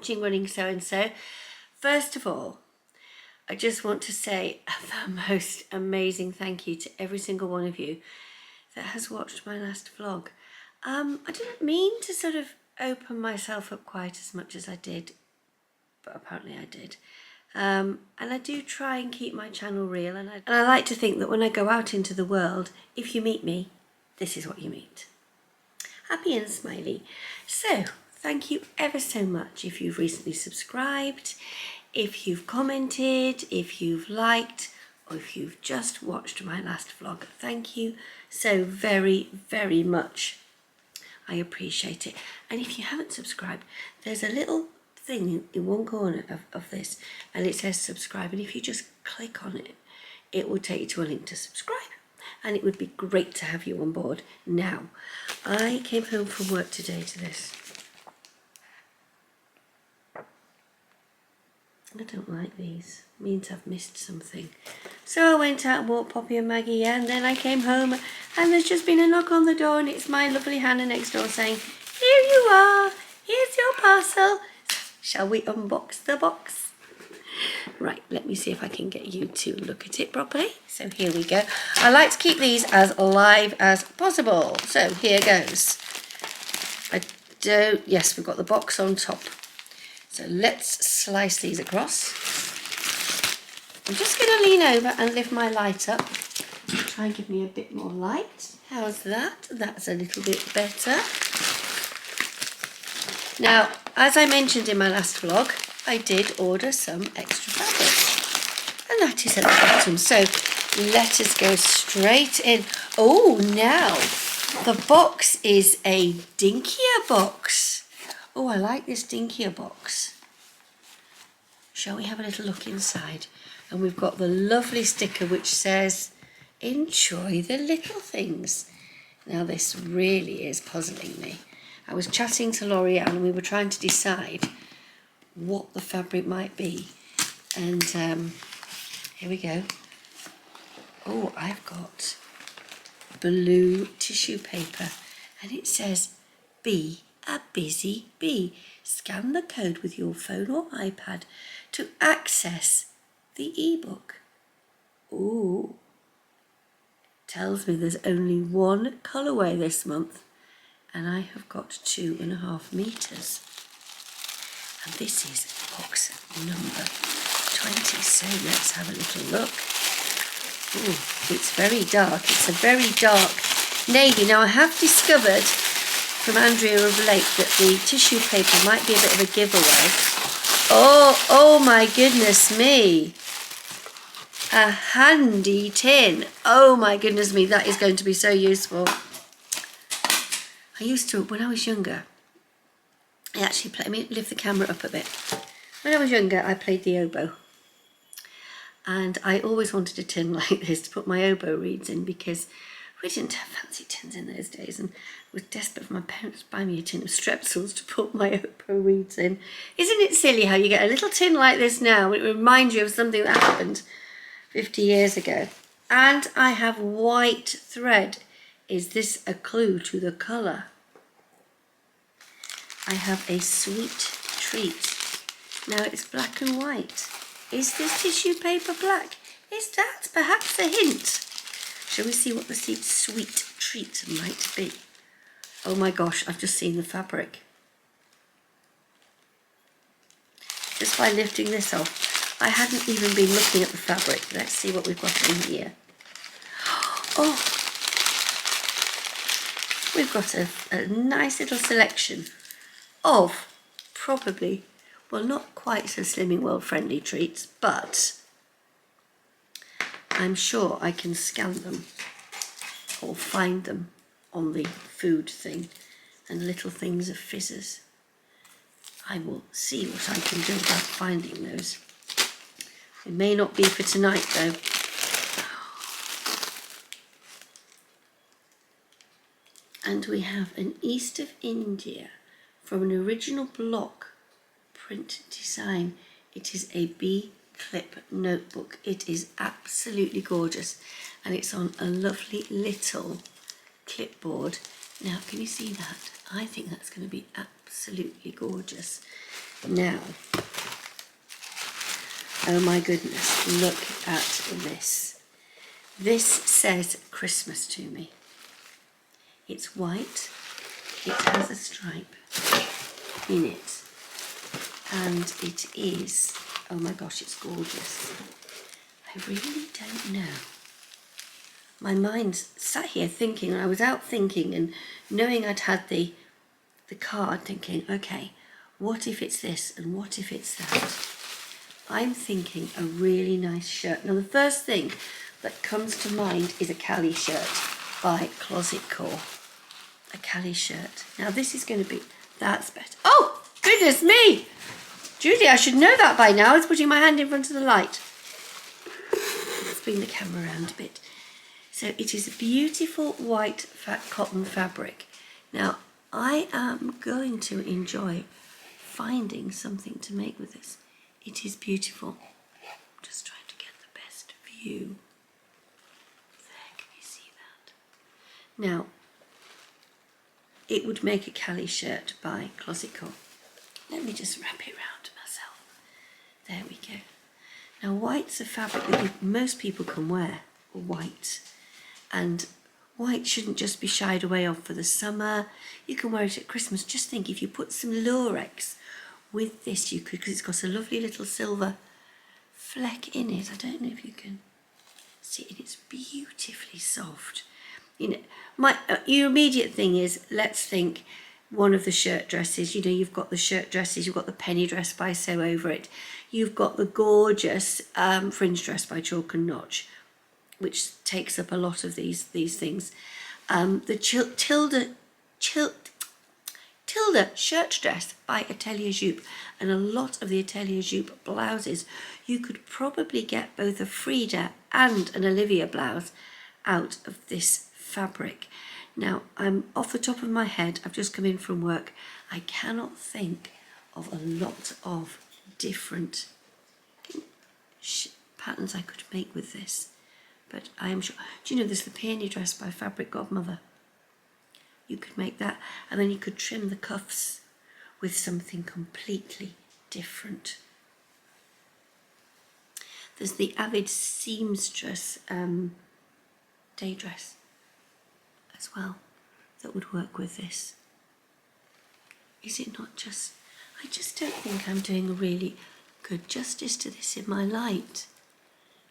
watching Running So and So. First of all, I just want to say the most amazing thank you to every single one of you that has watched my last vlog. I didn't mean to sort of open myself up quite as much as I did, but apparently I did. And I do try and keep my channel real, and I like to think that when I go out into the world, if you meet me, this is what you meet. Happy and smiley. So, thank you ever so much if you've recently subscribed, if you've commented, if you've liked, or if you've just watched my last vlog. Thank you so very, very much. I appreciate it. And if you haven't subscribed, there's a little thing in one corner of this, and it says subscribe, and if you just click on it, it will take you to a link to subscribe, and it would be great to have you on board. Now, I came home from work today to this. I don't like these. It means I've missed something. So I went out and walked Poppy and Maggie, and then I came home and there's just been a knock on the door, and it's my lovely Hannah next door saying, here you are, here's your parcel. Shall we unbox the box? Right, let me see if I can get you to look at it properly. So here we go. I like to keep these as live as possible. So here goes. Yes, we've got the box on top. So let's slice these across. I'm just going to lean over and lift my light up. Try and give me a bit more light. How's that? That's a little bit better. Now, as I mentioned in my last vlog, I did order some extra fabric, and that is at the bottom. So let us go straight in. Oh, now the box is a dinkier box. Oh, I like this dinkier box. Shall we have a little look inside? And we've got the lovely sticker which says, enjoy the little things. Now this really is puzzling me. I was chatting to L'Oreal and we were trying to decide what the fabric might be. And here we go. Oh, I've got blue tissue paper, and it says, be a busy bee. Scan the code with your phone or iPad to access the ebook. Ooh. Tells me there's only one colourway this month, and I have got 2.5 meters. And this is box number 20. So let's have a little look. Ooh, it's very dark. It's a very dark navy. Now I have discovered from Andrea of late that the tissue paper might be a bit of a giveaway. Oh my goodness me. A handy tin. Oh my goodness me, that is going to be so useful. I used to, when I was younger, I actually played, let me lift the camera up a bit. When I was younger, I played the oboe. And I always wanted a tin like this to put my oboe reeds in, because we didn't have fancy tins in those days, and I was desperate for my parents to buy me a tin of strepsils to put my oboe reeds in. Isn't it silly how you get a little tin like this now, it reminds you of something that happened 50 years ago. And I have white thread. Is this a clue to the colour? I have a sweet treat. Now it's black and white. Is this tissue paper black? Is that perhaps a hint? Shall we see what the sweet treat might be? Oh my gosh, I've just seen the fabric. Just by lifting this off, I hadn't even been looking at the fabric. Let's see what we've got in here. Oh, we've got a nice little selection of probably, well, not quite so Slimming World friendly treats, but I'm sure I can scan them or find them on the food thing, and little things of fizzers. I will see what I can do about finding those. It may not be for tonight though. And we have an East of India from an original block print design. It is a bee clip notebook. It is absolutely gorgeous, and it's on a lovely little clipboard. Now, can you see that? I think that's going to be absolutely gorgeous. Now, oh my goodness, look at this. This says Christmas to me. It's white, it has a stripe in it, and it is, oh my gosh, it's gorgeous. I really don't know. My mind sat here thinking, and I was out thinking and knowing I'd had the card, thinking, okay, what if it's this and what if it's that? I'm thinking a really nice shirt. Now the first thing that comes to mind is a Kalle shirt by Closet Core. A Kalle shirt. Now this is going to be, that's better. Oh, goodness me! Judi, I should know that by now. I was putting my hand in front of the light. Let's bring the camera around a bit. So it is a beautiful white cotton fabric. Now I am going to enjoy finding something to make with this. It is beautiful. I'm just trying to get the best view. There, can you see that? Now, it would make a Kalle shirt by Closet Core. Let me just wrap it round myself. There we go. Now, white's a fabric that most people can wear, white. And white shouldn't just be shied away off for the summer. You can wear it at Christmas. Just think, if you put some Lurex with this, you could, because it's got a lovely little silver fleck in it. I don't know if you can see it. It's beautifully soft. You know, your immediate thing is, let's think one of the shirt dresses. You know, you've got the shirt dresses, you've got the penny dress by Sew Over It, you've got the gorgeous fringe dress by Chalk and Notch, which takes up a lot of these things. The Tilde shirt dress by Atelier Jupe, and a lot of the Atelier Jupe blouses. You could probably get both a Frida and an Oliva blouse out of this fabric. Now, I'm off the top of my head, I've just come in from work. I cannot think of a lot of different patterns I could make with this. But I am sure, do you know there's the peony dress by Fabric Godmother? You could make that, and then you could trim the cuffs with something completely different. There's the Avid Seamstress day dress as well that would work with this. Is it not just, I just don't think I'm doing a really good justice to this in my light.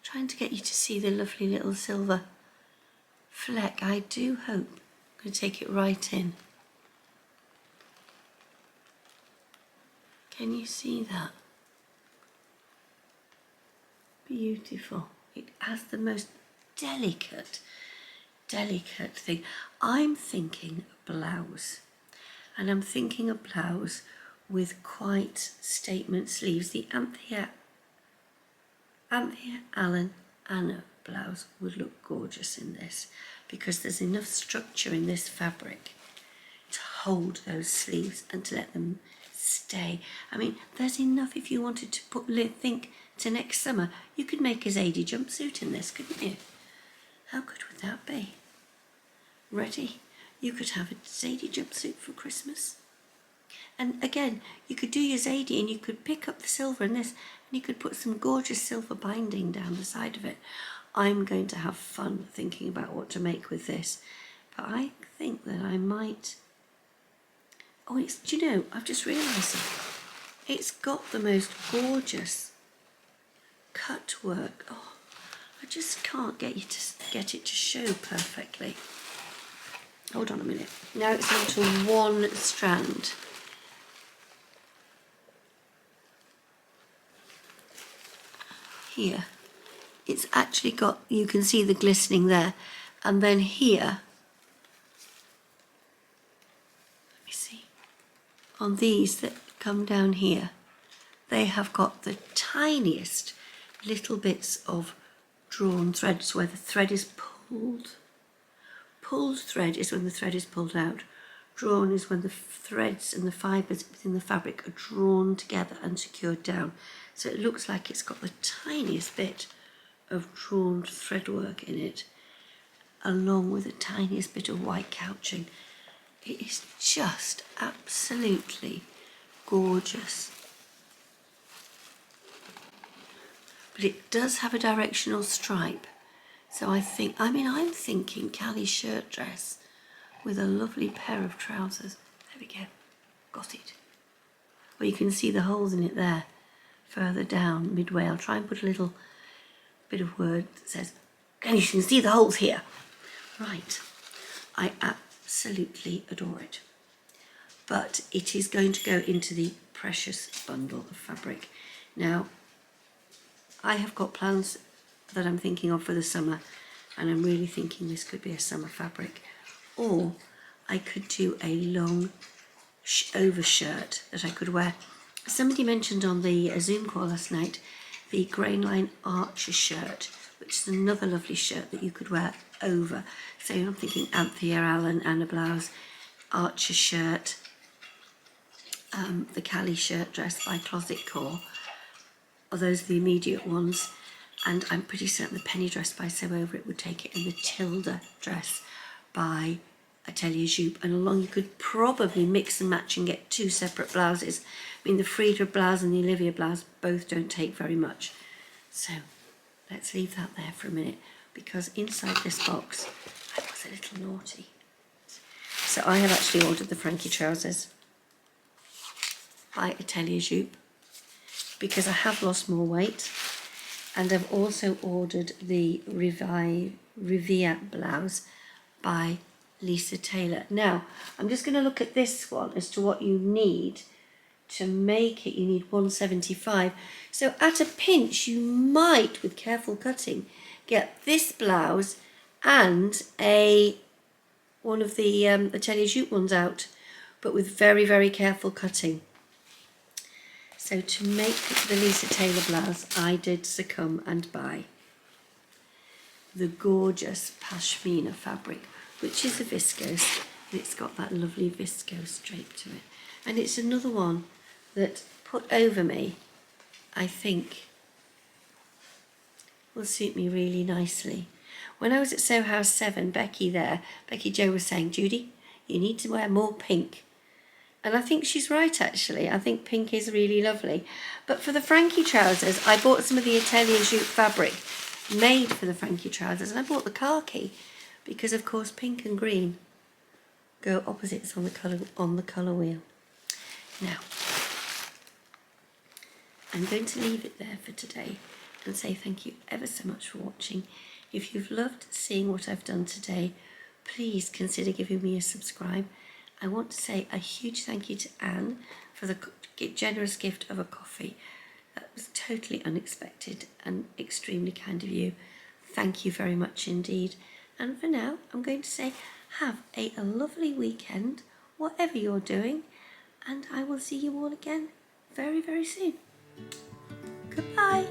Trying to get you to see the lovely little silver fleck. I do hope I'm going to take it right in. Can you see that? Beautiful. It has the most delicate thing. I'm thinking a blouse, and I'm thinking a blouse with quite statement sleeves. The Anthea Allen Anna blouse would look gorgeous in this, because there's enough structure in this fabric to hold those sleeves and to let them stay. I mean, there's enough. If you wanted to think to next summer, you could make a Zadie jumpsuit in this, couldn't you? How good would that be? Ready? You could have a Zadie jumpsuit for Christmas. And again, you could do your Zadie and you could pick up the silver in this, and you could put some gorgeous silver binding down the side of it. I'm going to have fun thinking about what to make with this. But I think that I might... Oh, do you know, I've just realised it's got the most gorgeous cut work. Oh, I just can't get it to show perfectly. Hold on a minute. Now it's onto one strand. Here, it's actually got, you can see the glistening there, and then here, let me see, on these that come down here, they have got the tiniest little bits of drawn threads where the thread is pulled. Pulled thread is when the thread is pulled out. Drawn is when the threads and the fibres within the fabric are drawn together and secured down. So it looks like it's got the tiniest bit of drawn thread work in it, along with the tiniest bit of white couching. It is just absolutely gorgeous. but it does have a directional stripe. So I'm thinking Kalle shirt dress with a lovely pair of trousers. There we go, got it. Well, you can see the holes in it there, further down midway. I'll try and put a little bit of word that says, and you can see the holes here. Right, I absolutely adore it. But it is going to go into the precious bundle of fabric. Now, I have got plans that I'm thinking of for the summer, and I'm really thinking this could be a summer fabric. Or I could do a long overshirt that I could wear. Somebody mentioned on the Zoom call last night the Grainline Archer shirt, which is another lovely shirt that you could wear over. So I'm thinking Anthea, Allen, and a Blouse Archer shirt, the Kalle shirt dress by Closet Core. Or those are the immediate ones. And I'm pretty certain the penny dress by Sew Over It would take it, and the Tilde dress by Atelier Jupe. And along you could probably mix and match and get two separate blouses. I mean, the Frida blouse and the Oliva blouse both don't take very much. So let's leave that there for a minute, because inside this box I was a little naughty. So I have actually ordered the Frankie trousers by Atelier Jupe because I have lost more weight, and I've also ordered the Revia blouse by Lise Taylor. Now I'm just going to look at this one as to what you need to make it. You need 175. So at a pinch you might, with careful cutting, get this blouse and one of the Atelier Jupe ones out, but with very, very careful cutting. So to make the Lise Taylor blouse, I did succumb and buy the gorgeous Pashminan Fabric, which is a viscose, and it's got that lovely viscose drape to it. And it's another one that, put over me, I think will suit me really nicely. When I was at Sew House 7, Becky Jo was saying, Judy, you need to wear more pink. And I think she's right, actually. I think pink is really lovely. But for the Frankie trousers, I bought some of the Atelier Jupe fabric made for the Frankie trousers, and I bought the khaki because, of course, pink and green go opposites on the colour wheel. Now, I'm going to leave it there for today and say thank you ever so much for watching. If you've loved seeing what I've done today, please consider giving me a subscribe. I want to say a huge thank you to Anne for the generous gift of a coffee. That was totally unexpected and extremely kind of you. Thank you very much indeed. And for now, I'm going to say have a lovely weekend, whatever you're doing, and I will see you all again very, very soon. Goodbye.